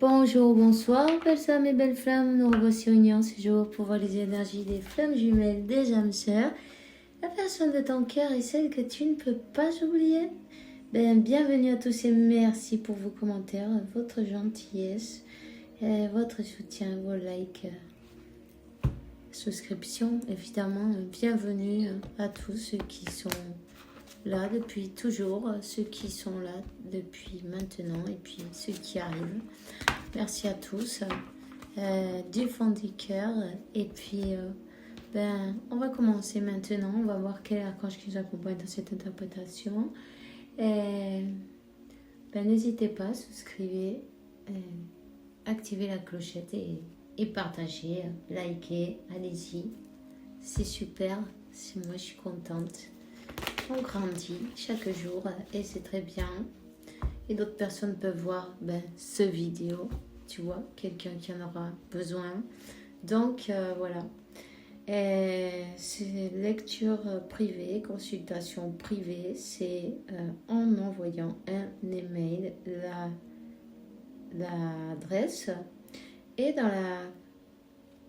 Bonjour, bonsoir, belles âmes et belles flammes. Nous revoici réunis ce jour pour voir les énergies des flammes jumelles, des âmes sœurs, la personne de ton cœur et celle que tu ne peux pas oublier. Bienvenue à tous et merci pour vos commentaires, votre gentillesse, votre soutien, vos likes, souscriptions. Évidemment, bienvenue à tous ceux qui sont là depuis toujours, ceux qui sont là depuis maintenant et puis ceux qui arrivent. Merci à tous du fond du cœur. Et puis, on va commencer maintenant. On va voir quel archange qui nous accompagne dans cette interprétation. N'hésitez pas, souscrivez, activez la clochette et partagez, likez, allez-y. C'est super. Moi, je suis contente. On grandit chaque jour et c'est très bien. Et d'autres personnes peuvent voir ce vidéo, tu vois, quelqu'un qui en aura besoin. Donc, voilà. C'est lecture privée, consultation privée. C'est en envoyant un email, l'adresse et dans la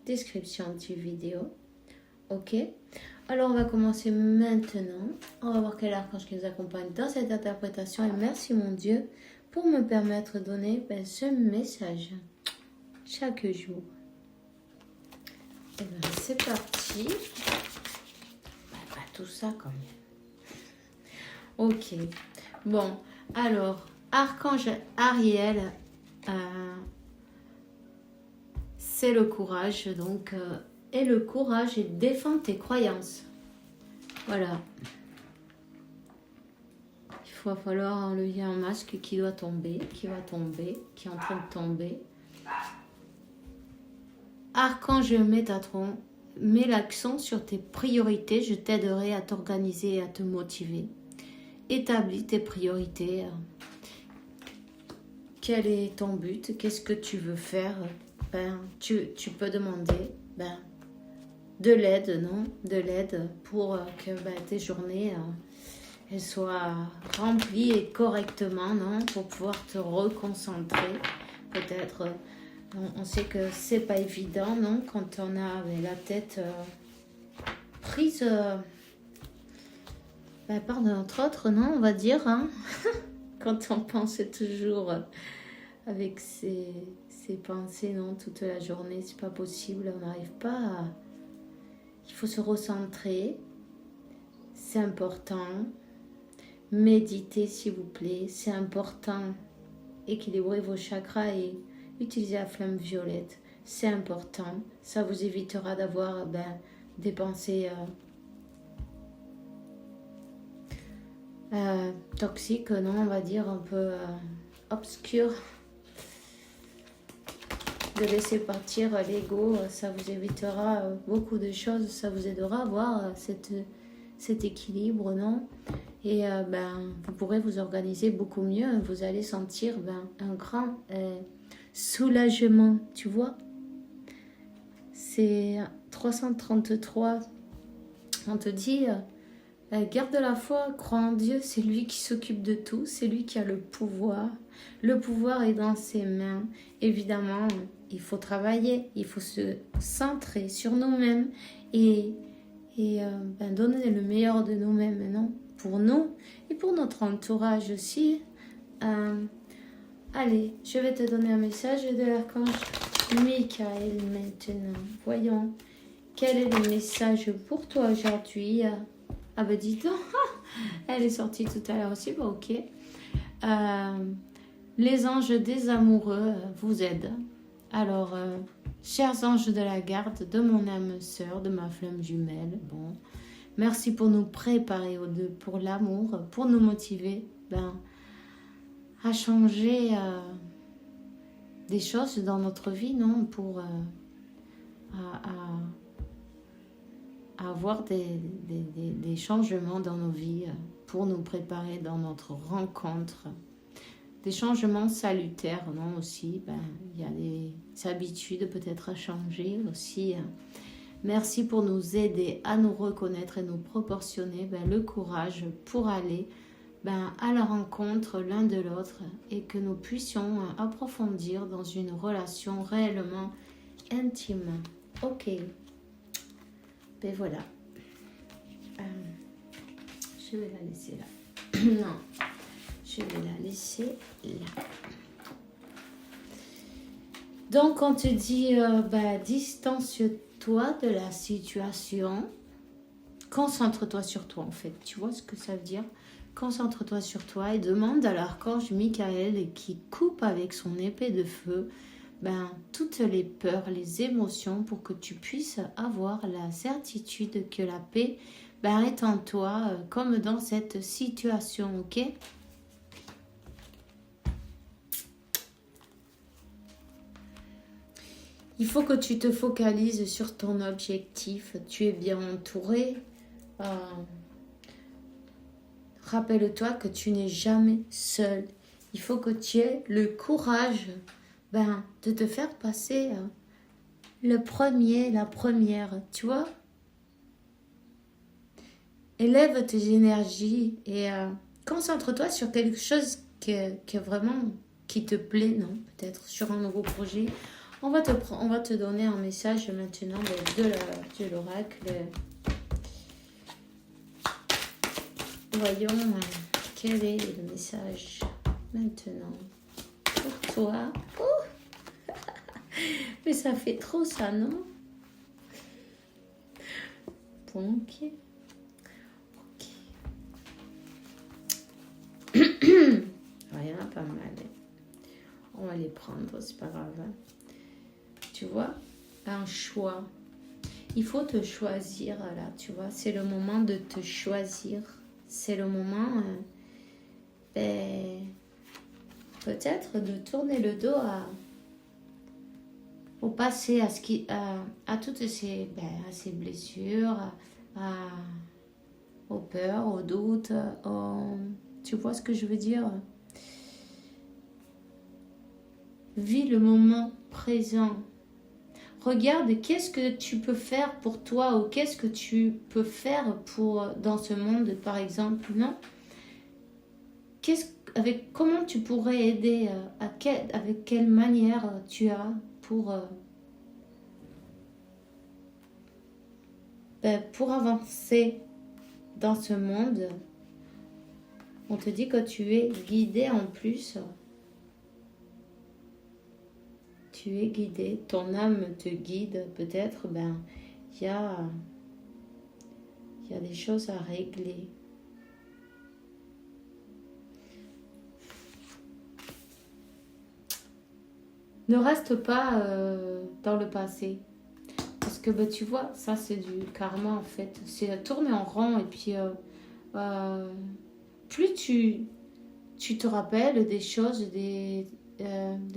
description du vidéo. Ok? Alors, on va commencer maintenant. On va voir quel archange qui nous accompagne dans cette interprétation. Et merci, mon Dieu, pour me permettre de donner ce message chaque jour. Et c'est parti. Pas tout ça quand même. Ok. Bon, alors, archange Ariel, c'est le courage, donc... et le courage et défends tes croyances. Voilà. Il va falloir enlever un masque qui doit tomber, qui va tomber, qui est en train de tomber. Archange Métatron, mets l'accent sur tes priorités. Je t'aiderai à t'organiser et à te motiver. Établis tes priorités. Quel est ton but? Qu'est-ce que tu veux faire? Tu peux demander de l'aide, non? De l'aide pour que tes journées elles soient remplies et correctement, non? Pour pouvoir te reconcentrer. Peut-être, on sait que c'est pas évident, non? Quand on a la tête prise par notre autre, non? On va dire, hein? Quand on pense toujours avec ses pensées, non? Toute la journée, c'est pas possible, on n'arrive pas à... Il faut se recentrer, c'est important. Méditez s'il vous plaît, c'est important. Équilibrez vos chakras et utilisez la flamme violette, c'est important. Ça vous évitera d'avoir des pensées toxiques, non, on va dire un peu obscures. De laisser partir l'ego, ça vous évitera beaucoup de choses, ça vous aidera à avoir cet équilibre, non? Et vous pourrez vous organiser beaucoup mieux, vous allez sentir un grand soulagement, tu vois? C'est 333, on te dit, garde la foi, crois en Dieu, c'est lui qui s'occupe de tout, c'est lui qui a le pouvoir. Le pouvoir est dans ses mains, évidemment. Il faut travailler, il faut se centrer sur nous-mêmes et donner le meilleur de nous-mêmes, non? Pour nous et pour notre entourage aussi. Allez, je vais te donner un message de l'archange Michael maintenant. Voyons, quel est le message pour toi aujourd'hui? Ah ben dis donc, elle est sortie tout à l'heure aussi, ok. Les anges des amoureux vous aident. Alors, chers anges de la garde, de mon âme sœur, de ma flamme jumelle, bon, merci pour nous préparer aux deux, pour l'amour, pour nous motiver à changer des choses dans notre vie, non? Pour avoir des changements dans nos vies, pour nous préparer dans notre rencontre. Des changements salutaires, non, aussi. Il y a des habitudes peut-être à changer aussi. Merci pour nous aider à nous reconnaître et nous proportionner le courage pour aller ben, à la rencontre l'un de l'autre et que nous puissions approfondir dans une relation réellement intime. Ok, ben voilà. Je vais la laisser là. Non, je vais la laisser là. Donc, on te dit, distance-toi de la situation. Concentre-toi sur toi, en fait. Tu vois ce que ça veut dire? Concentre-toi sur toi et demande à l'archange Michael qui coupe avec son épée de feu toutes les peurs, les émotions pour que tu puisses avoir la certitude que la paix est en toi comme dans cette situation, ok? Il faut que tu te focalises sur ton objectif. Tu es bien entouré. Rappelle-toi que tu n'es jamais seul. Il faut que tu aies le courage de te faire passer le premier, la première, tu vois. Élève tes énergies et concentre-toi sur quelque chose que vraiment qui te plaît, non? Peut-être sur un nouveau projet. On va te donner un message maintenant de l'oracle. Voyons quel est le message maintenant pour toi. Oh mais ça fait trop ça, non? Bon, ok. Rien, pas mal. On va les prendre, c'est pas grave. Tu vois, un choix. Il faut te choisir là, tu vois. C'est le moment de te choisir. C'est le moment, peut-être de tourner le dos au passé, à toutes ces blessures, aux peurs, aux doutes. Tu vois ce que je veux dire? Vis le moment présent. Regarde qu'est-ce que tu peux faire pour toi ou qu'est-ce que tu peux faire dans ce monde, par exemple, non? Comment tu pourrais aider, avec quelle manière tu as pour avancer dans ce monde. On te dit que tu es guidé en plus. Tu es guidé, ton âme te guide, peut-être, il y a des choses à régler. Ne reste pas dans le passé. Parce que tu vois, ça c'est du karma en fait. C'est tourner en rond et puis plus tu te rappelles des choses, de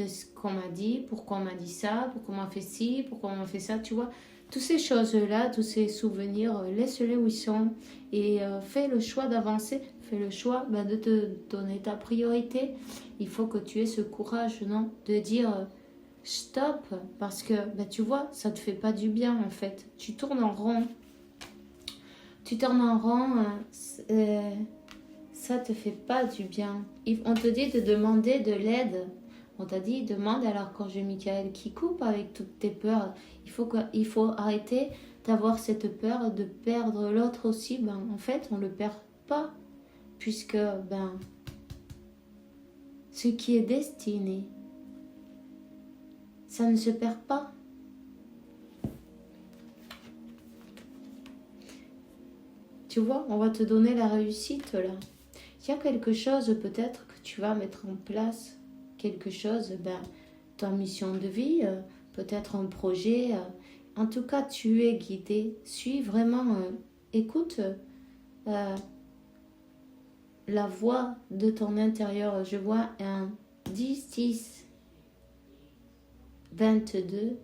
ce qu'on m'a dit, pourquoi on m'a dit ça, pourquoi on m'a fait ci, pourquoi on m'a fait ça, tu vois. Toutes ces choses-là, tous ces souvenirs, laisse-les où ils sont et fais le choix d'avancer, fais le choix de te donner ta priorité. Il faut que tu aies ce courage, non, de dire stop, parce que tu vois, ça te fait pas du bien en fait. Tu tournes en rond. Ça te fait pas du bien. On te dit de demander de l'aide. On t'a dit, demande à l'archange Michael qui coupe avec toutes tes peurs. Il faut arrêter d'avoir cette peur de perdre l'autre aussi. En fait, on ne le perd pas. Puisque, ce qui est destiné, ça ne se perd pas. Tu vois, on va te donner la réussite là. Il y a quelque chose peut-être que tu vas mettre en place. Quelque chose, ta mission de vie, peut-être un projet. En tout cas, tu es guidé. Suis vraiment, écoute la voix de ton intérieur. Je vois un 10, 10, 22,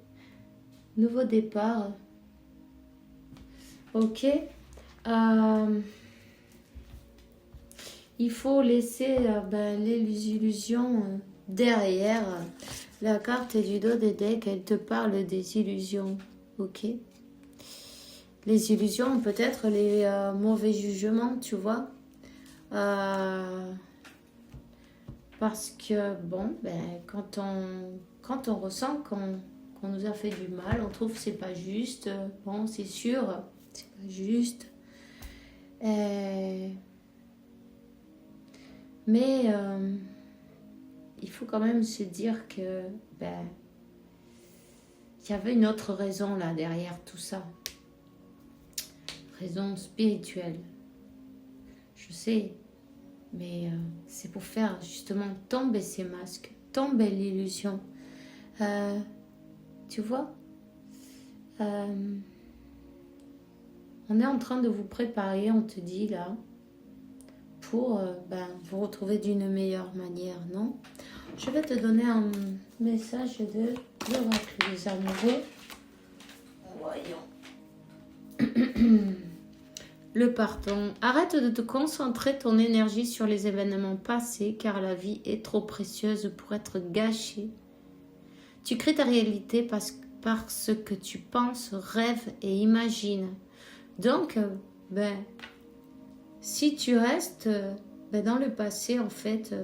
nouveau départ. Ok. Il faut laisser les illusions derrière. La carte du dos des decks, elle te parle des illusions. Ok. Les illusions, peut-être les mauvais jugements, tu vois. Parce que, bon, ben, quand on ressent qu'on nous a fait du mal, on trouve que c'est pas juste. Bon, c'est sûr, c'est pas juste. Euh, mais il faut quand même se dire que, ben, il y avait une autre raison là derrière tout ça. Raison spirituelle. Je sais, mais c'est pour faire justement tomber ces masques, tomber l'illusion. Tu vois, on est en train de vous préparer, on te dit là, pour vous retrouver d'une meilleure manière, non? Je vais te donner un message de l'oracle des amoureux. Voyons. Le pardon. Arrête de te concentrer ton énergie sur les événements passés car la vie est trop précieuse pour être gâchée. Tu crées ta réalité parce que tu penses, rêves et imagines. Donc, si tu restes dans le passé, en fait,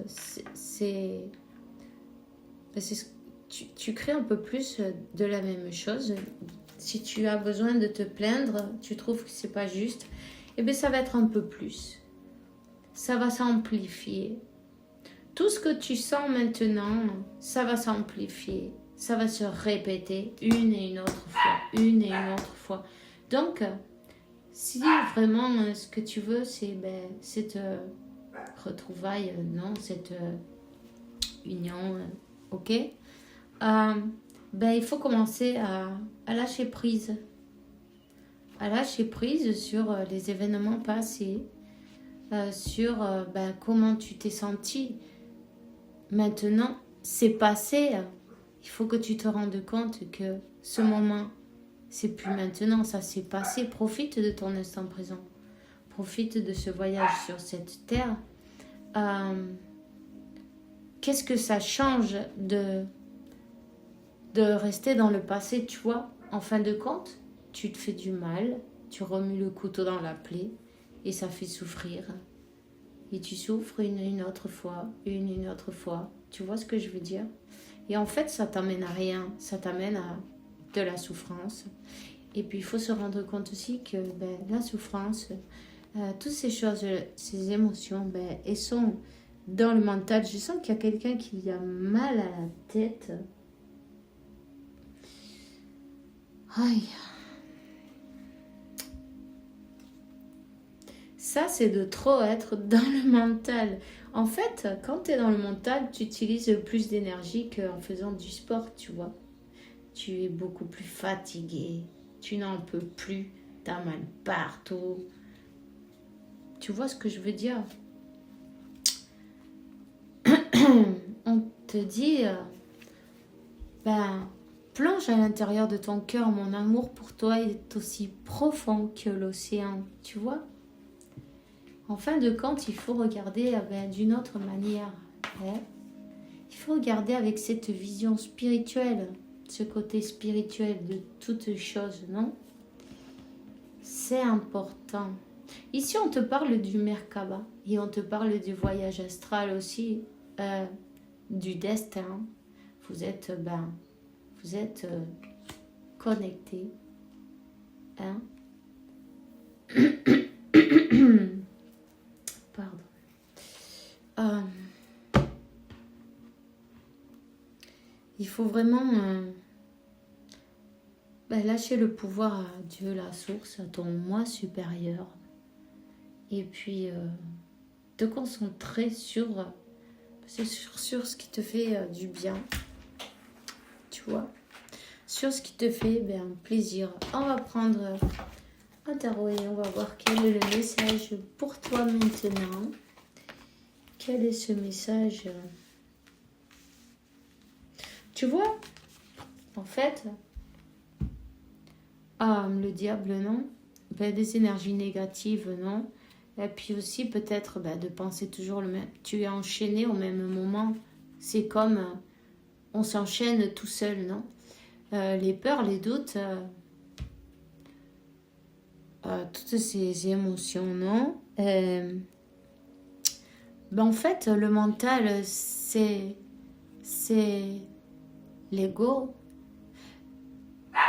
tu crées un peu plus de la même chose. Si tu as besoin de te plaindre, tu trouves que c'est pas juste, ça va être un peu plus. Ça va s'amplifier. Tout ce que tu sens maintenant, ça va s'amplifier. Ça va se répéter une et une autre fois, une et une autre fois. Donc, si vraiment ce que tu veux, c'est cette retrouvaille, non, cette union, ok, il faut commencer à lâcher prise. À lâcher prise sur les événements passés, sur comment tu t'es senti. Maintenant, c'est passé. Il faut que tu te rendes compte que ce moment, c'est plus maintenant, ça s'est passé. Profite de ton instant présent. Profite de ce voyage sur cette terre. Qu'est-ce que ça change de rester dans le passé, tu vois? En fin de compte, tu te fais du mal, tu remues le couteau dans la plaie et ça fait souffrir. Et tu souffres une autre fois, une autre fois. Tu vois ce que je veux dire? Et en fait, ça t'amène à rien. Ça t'amène à de la souffrance. Et puis, il faut se rendre compte aussi que la souffrance, toutes ces choses, ces émotions, elles sont dans le mental. Je sens qu'il y a quelqu'un qui a mal à la tête. Aïe. Ça, c'est de trop être dans le mental. En fait, quand tu es dans le mental, tu utilises plus d'énergie qu'en faisant du sport, tu vois. Tu es beaucoup plus fatigué. Tu n'en peux plus. Tu as mal partout. Tu vois ce que je veux dire? On te dit, plonge à l'intérieur de ton cœur. Mon amour pour toi est aussi profond que l'océan. Tu vois? En fin de compte, il faut regarder d'une autre manière. Ouais. Il faut regarder avec cette vision spirituelle, ce côté spirituel de toutes choses, non? C'est important. Ici, on te parle du Merkaba et on te parle du voyage astral aussi, du destin. Vous êtes, connectés. Hein? Pardon. Il faut vraiment lâcher le pouvoir à Dieu, la source, à ton moi supérieur. Et puis te concentrer sur ce qui te fait du bien. Tu vois? Sur ce qui te fait plaisir. On va prendre un tarot et on va voir quel est le message pour toi maintenant. Quel est ce message? Tu vois, en fait, le diable, non? Des énergies négatives, non? Et puis aussi, peut-être, de penser toujours le même. Tu es enchaîné au même moment. C'est comme on s'enchaîne tout seul, non? Les peurs, les doutes, toutes ces émotions, non? Ben, en fait, le mental, c'est l'ego.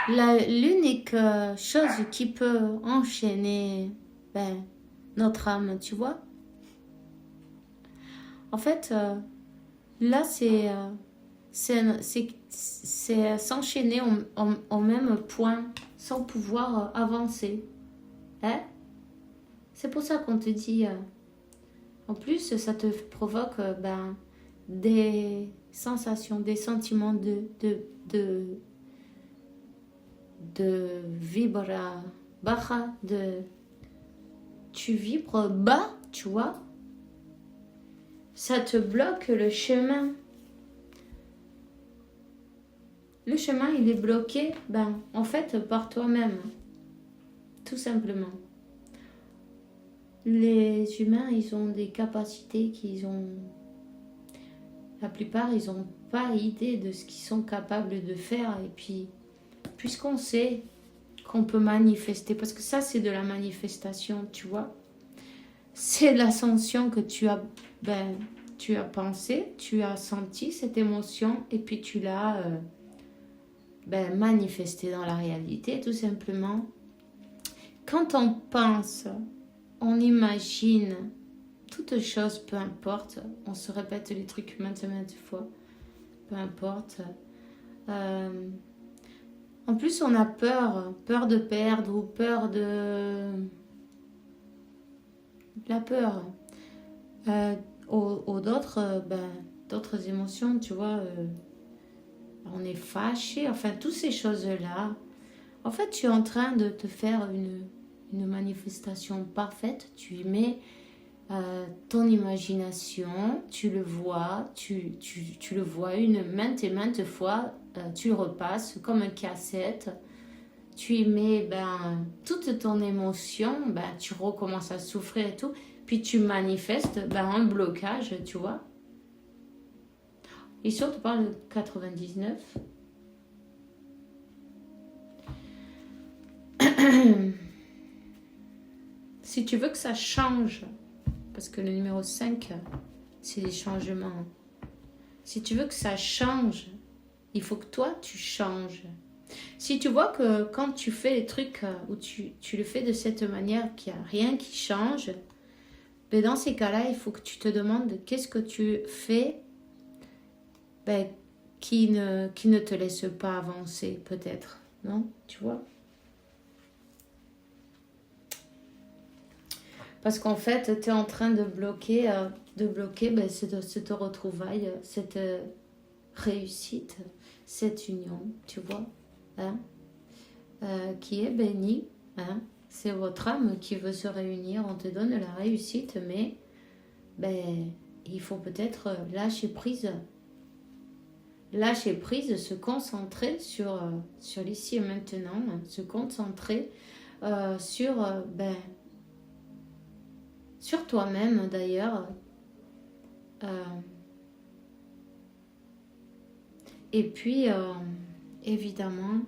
L'unique chose qui peut enchaîner ben, notre âme, tu vois. En fait, là, c'est s'enchaîner au même point sans pouvoir avancer. Hein? C'est pour ça qu'on te dit... en plus, ça te provoque ben, des sensations, des sentiments de vibra baja, tu vibres bas, tu vois. Ça te bloque le chemin. Le chemin, il est bloqué, ben, en fait, par toi-même. Tout simplement. Les humains, ils ont des capacités qu'ils ont... La plupart, ils n'ont pas idée de ce qu'ils sont capables de faire. Et puis, puisqu'on sait qu'on peut manifester, parce que ça, c'est de la manifestation, tu vois. C'est l'ascension que tu as pensé, tu as senti cette émotion et puis tu l'as manifestée dans la réalité, tout simplement. Quand on pense, on imagine toute chose, peu importe, on se répète les trucs maintes fois, peu importe. En plus, on a peur de perdre ou peur de... La peur. Ou d'autres émotions, tu vois. On est fâché, enfin, toutes ces choses-là. En fait, tu es en train de te faire une manifestation parfaite. Tu y mets ton imagination, tu le vois, tu le vois maintes et maintes fois. Tu le repasses comme une cassette. Tu y mets toute ton émotion, tu recommences à souffrir et tout. Puis tu manifestes un blocage, tu vois. Et surtout par le 99. Si tu veux que ça change, parce que le numéro 5, c'est les changements. Si tu veux que ça change, il faut que toi, tu changes. Si tu vois que quand tu fais les trucs où tu le fais de cette manière, qu'il n'y a rien qui change, ben dans ces cas-là, il faut que tu te demandes qu'est-ce que tu fais qui ne te laisse pas avancer, peut-être. Non? Tu vois? Parce qu'en fait, tu es en train de bloquer cette retrouvaille, cette réussite, cette union, tu vois, hein, qui est bénie. Hein, c'est votre âme qui veut se réunir, on te donne la réussite, mais il faut peut-être lâcher prise. Lâcher prise, se concentrer sur l'ici et maintenant, se concentrer sur toi-même d'ailleurs. Et puis, évidemment,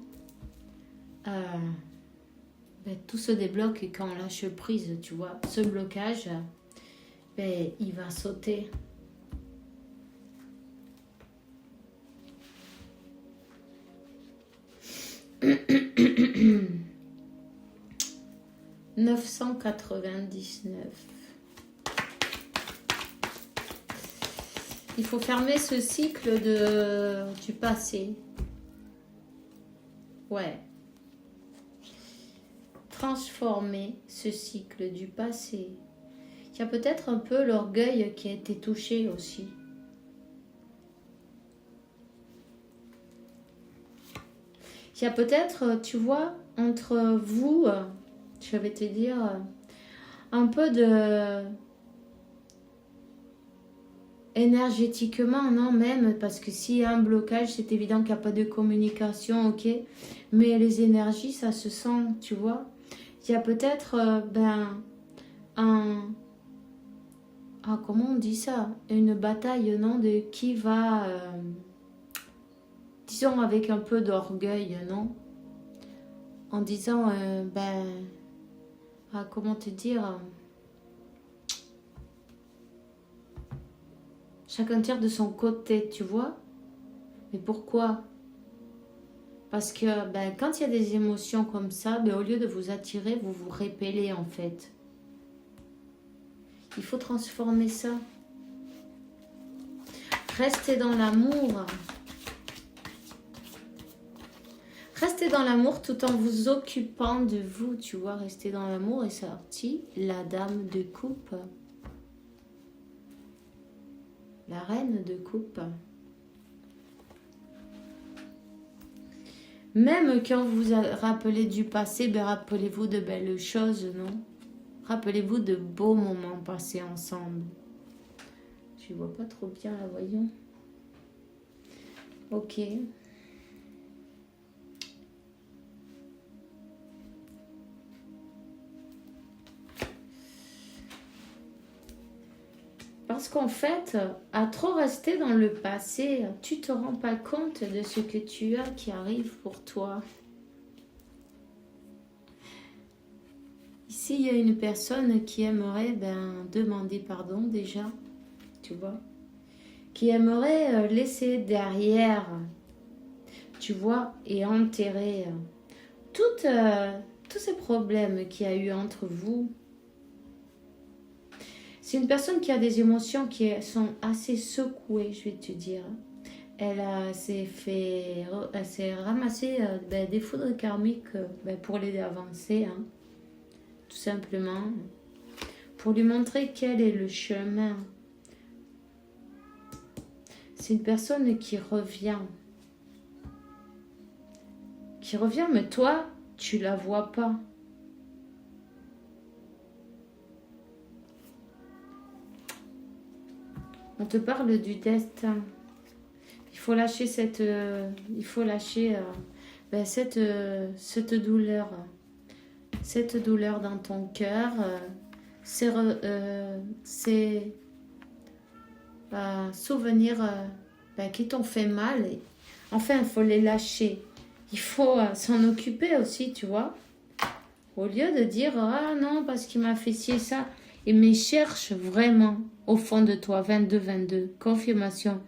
tout se débloque quand on lâche prise, tu vois. Ce blocage, il va sauter. « 999. Il faut fermer ce cycle du passé. Ouais. Transformer ce cycle du passé. Il y a peut-être un peu l'orgueil qui a été touché aussi. Il y a peut-être, tu vois, entre vous, je vais te dire, un peu de... énergétiquement, non, même, parce que s'il y a un blocage, c'est évident qu'il n'y a pas de communication, ok, mais les énergies, ça se sent, tu vois. Il y a peut-être, comment on dit ça? Une bataille, non, de qui va, disons, avec un peu d'orgueil, non? En disant, comment te dire? Chacun tire de son côté, tu vois. Mais pourquoi? Parce que ben, quand il y a des émotions comme ça, ben, au lieu de vous attirer, vous vous répellez en fait. Il faut transformer ça. Restez dans l'amour. Restez dans l'amour tout en vous occupant de vous, tu vois. Restez dans l'amour est sorti la dame de coupe. La reine de coupe. Même quand vous rappelez du passé, ben rappelez-vous de belles choses, non? Rappelez-vous de beaux moments passés ensemble. Je ne vois pas trop bien là, voyons. Ok. Parce qu'en fait, à trop rester dans le passé, tu te rends pas compte de ce que tu as qui arrive pour toi. Ici, il y a une personne qui aimerait demander pardon déjà, tu vois, qui aimerait laisser derrière, tu vois, et enterrer tous ces problèmes qu'il y a eu entre vous. C'est une personne qui a des émotions qui sont assez secouées, je vais te dire. Elle s'est ramassée des foudres karmiques pour l'aider à avancer, hein, tout simplement. Pour lui montrer quel est le chemin. C'est une personne qui revient. Mais toi, tu la vois pas. On te parle du destin. Il faut lâcher cette douleur. Cette douleur dans ton cœur. Ces souvenirs qui t'ont fait mal. Enfin, il faut les lâcher. Il faut s'en occuper aussi, tu vois. Au lieu de dire, ah non, parce qu'il m'a fait ci et ça. Mais cherche vraiment au fond de toi, 22, confirmation.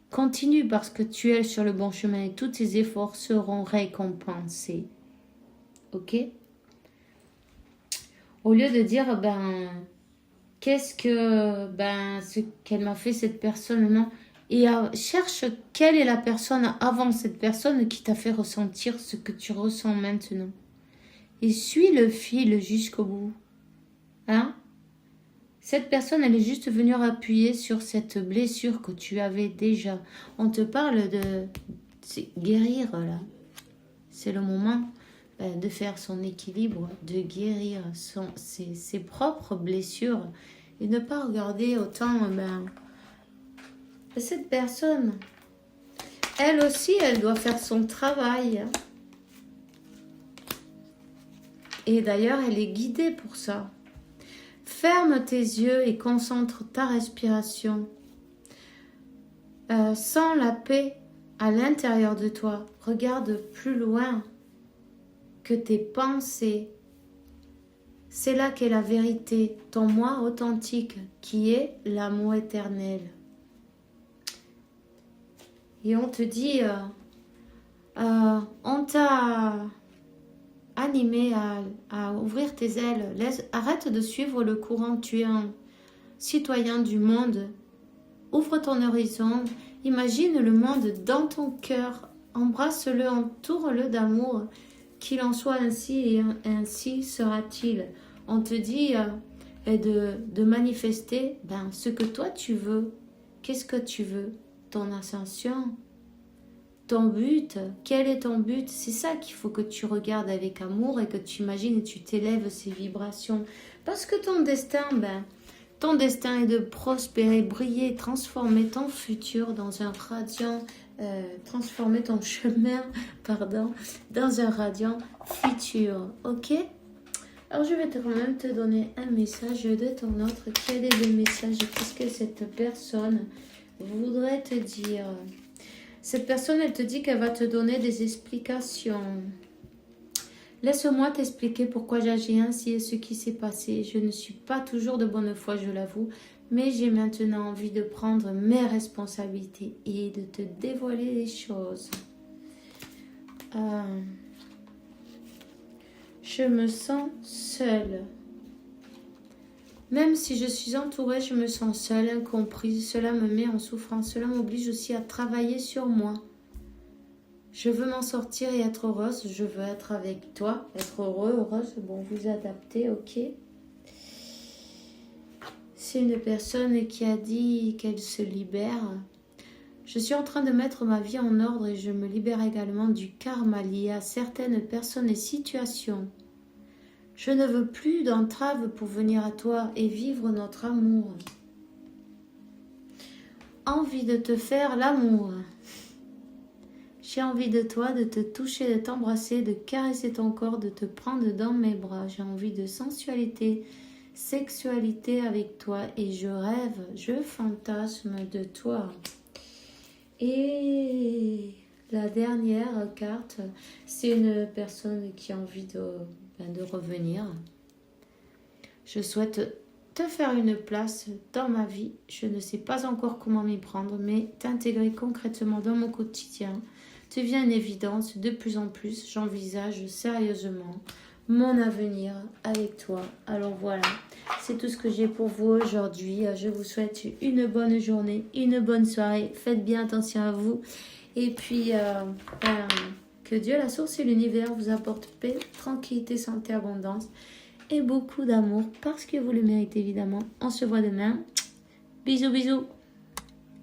Continue parce que tu es sur le bon chemin et tous tes efforts seront récompensés. Ok? Au lieu de dire, ce qu'elle m'a fait cette personne, non. Et cherche quelle est la personne avant cette personne qui t'a fait ressentir ce que tu ressens maintenant. Et suis le fil jusqu'au bout. Hein? Cette personne, elle est juste venue appuyer sur cette blessure que tu avais déjà. On te parle de guérir, là. C'est le moment de faire son équilibre, de guérir ses propres blessures et ne pas regarder autant cette personne. Elle aussi, elle doit faire son travail. Et d'ailleurs, elle est guidée pour ça. Ferme tes yeux et concentre ta respiration. Sens la paix à l'intérieur de toi. Regarde plus loin que tes pensées. C'est là qu'est la vérité, ton moi authentique, qui est l'amour éternel. Et on te dit, on t'a animé à ouvrir tes ailes. Arrête de suivre le courant. Tu es un citoyen du monde. Ouvre ton horizon. Imagine le monde dans ton cœur. Embrasse-le, entoure-le d'amour. Qu'il en soit ainsi et ainsi sera-t-il. On te dit de manifester ce que toi tu veux. Qu'est-ce que tu veux? Ton ascension? Ton but, quel est ton but? C'est ça qu'il faut que tu regardes avec amour et que tu imagines et tu t'élèves ces vibrations. Parce que ton destin est de prospérer, briller, transformer ton futur dans un radiant, transformer ton chemin, dans un radiant futur. Ok? Alors je vais quand même te donner un message de ton autre. Quel est le message? Qu'est-ce que cette personne voudrait te dire? Cette personne, elle te dit qu'elle va te donner des explications. Laisse-moi t'expliquer pourquoi j'agis ainsi et ce qui s'est passé. Je ne suis pas toujours de bonne foi, je l'avoue, Mais j'ai maintenant envie de prendre mes responsabilités et de te dévoiler les choses. Je me sens seule. Même si je suis entourée, je me sens seule, incomprise. Cela me met en souffrance. Cela m'oblige aussi à travailler sur moi. Je veux m'en sortir et être heureuse. Je veux être avec toi, être heureux, heureuse. Bon, vous adaptez, ok. C'est une personne qui a dit qu'elle se libère. Je suis en train de mettre ma vie en ordre et je me libère également du karma lié à certaines personnes et situations. Je ne veux plus d'entrave pour venir à toi et vivre notre amour. Envie de te faire l'amour. J'ai envie de toi, de te toucher, de t'embrasser, de caresser ton corps, de te prendre dans mes bras. J'ai envie de sensualité, sexualité avec toi et je rêve, je fantasme de toi. Et la dernière carte, c'est une personne qui a envie de revenir. Je souhaite te faire une place dans ma vie. Je ne sais pas encore comment m'y prendre, mais t'intégrer concrètement dans mon quotidien devient une évidence de plus en plus. J'envisage sérieusement mon avenir avec toi. Alors voilà, c'est tout ce que j'ai pour vous aujourd'hui. Je vous souhaite une bonne journée, une bonne soirée. Faites bien attention à vous. Et puis, que Dieu, la source et l'univers vous apportent paix, tranquillité, santé, abondance et beaucoup d'amour parce que vous le méritez évidemment. On se voit demain. Bisous, bisous.